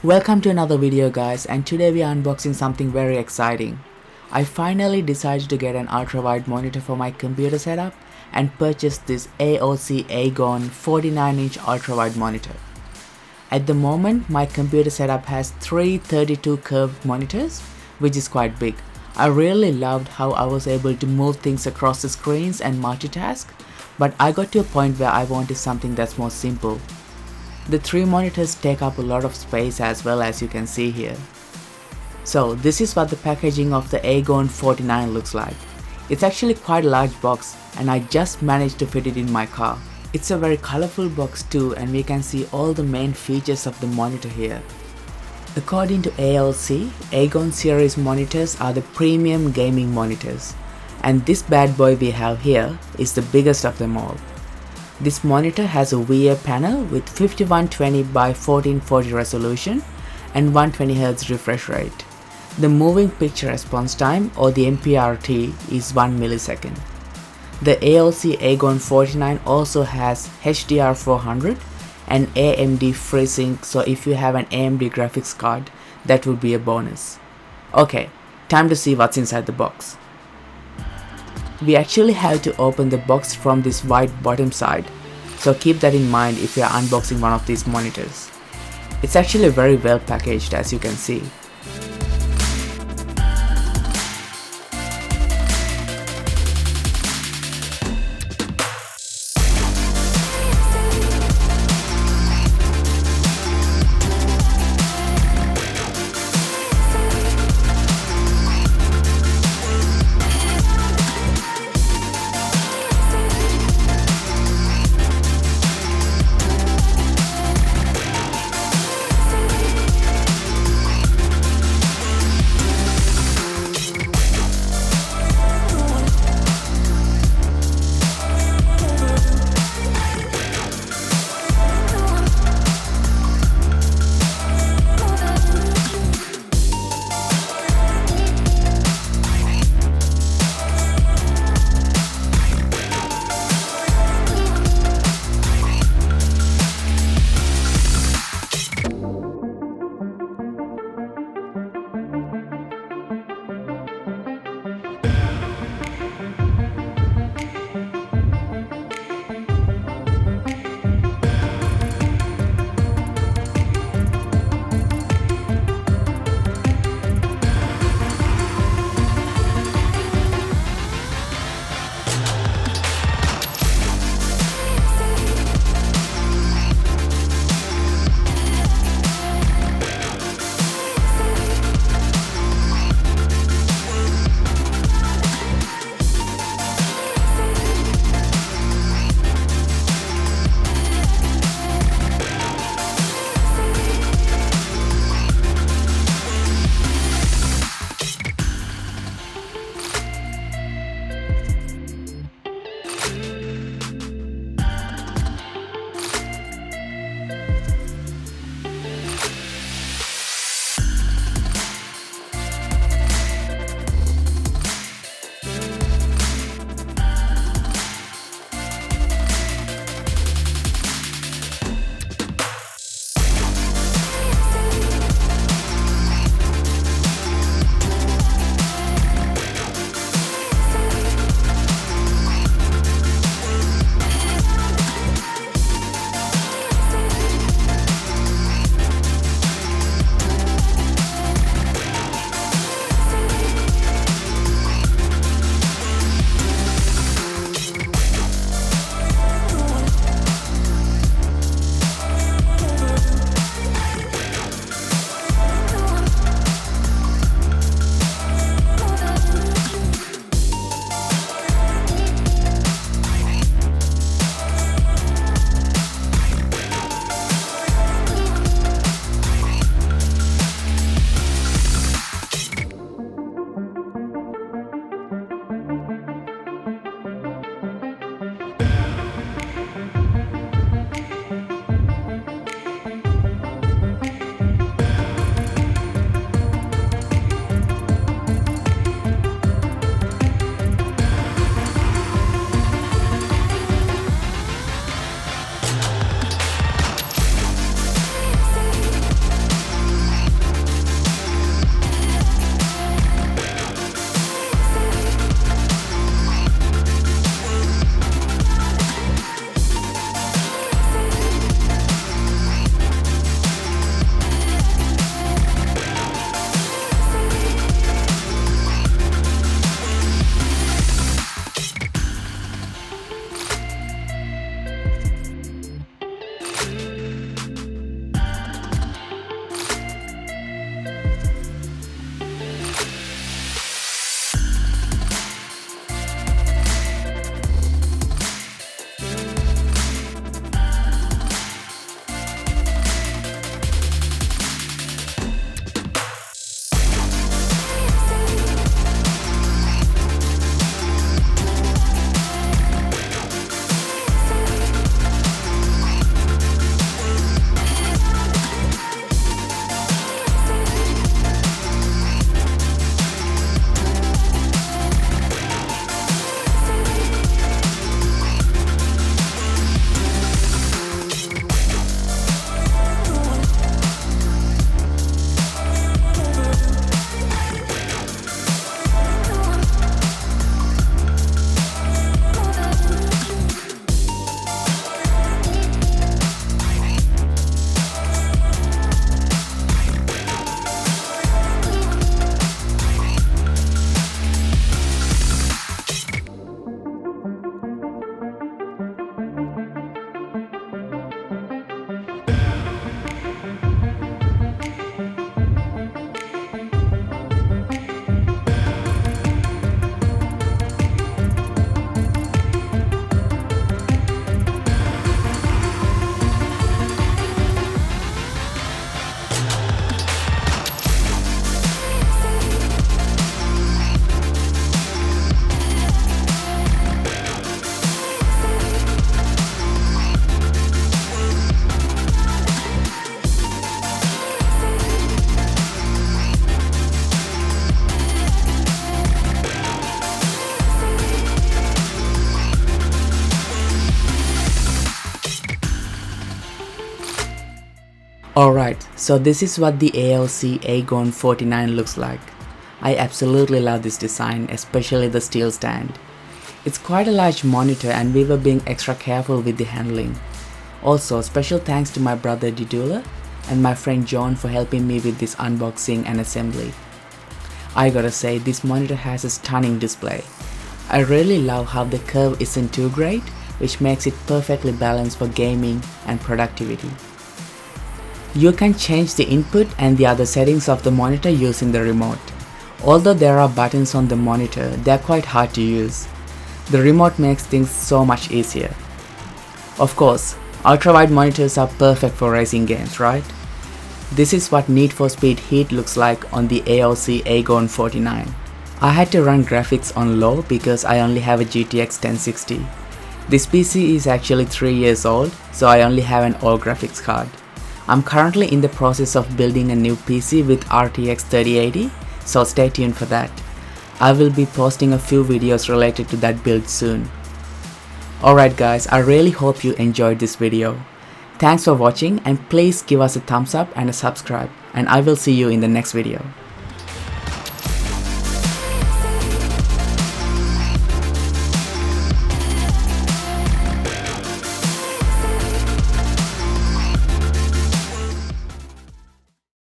Welcome to another video guys, and today we are unboxing something very exciting. I finally decided to get an ultra-wide monitor for my computer setup and purchased this AOC Agon 49-inch ultra-wide monitor. At the moment my computer setup has three 32 curved monitors, which is quite big. I really loved how I was able to move things across the screens and multitask, but I got to a point where I wanted something that's more simple. The three monitors take up a lot of space as well, as you can see here. So this is what the packaging of the Agon 49 looks like. It's actually quite a large box and I just managed to fit it in my car. It's a very colorful box too, and we can see all the main features of the monitor here. According to AOC, Agon series monitors are the premium gaming monitors, and this bad boy we have here is the biggest of them all. This monitor has a VA panel with 5120 by 1440 resolution and 120Hz refresh rate. The moving picture response time, or the MPRT, is 1 millisecond. The AOC Agon 49 also has HDR400 and AMD FreeSync, so if you have an AMD graphics card, that would be a bonus. Okay, time to see what's inside the box. We actually have to open the box from this white bottom side, so keep that in mind if you are unboxing one of these monitors. It's actually very well packaged, as you can see. Alright, so this is what the AOC Agon 49 looks like. I absolutely love this design, especially the steel stand. It's quite a large monitor and we were being extra careful with the handling. Also, special thanks to my brother Didula and my friend John for helping me with this unboxing and assembly. I gotta say, this monitor has a stunning display. I really love how the curve isn't too great, which makes it perfectly balanced for gaming and productivity. You can change the input and the other settings of the monitor using the remote. Although there are buttons on the monitor, they're quite hard to use. The remote makes things so much easier. Of course, ultrawide monitors are perfect for racing games, right? This is what Need for Speed Heat looks like on the AOC Agon 49. I had to run graphics on low because I only have a GTX 1060. This PC is actually 3 years old, so I only have an old graphics card. I'm currently in the process of building a new PC with RTX 3080, so stay tuned for that. I will be posting a few videos related to that build soon. Alright guys, I really hope you enjoyed this video. Thanks for watching and please give us a thumbs up and a subscribe, and I will see you in the next video.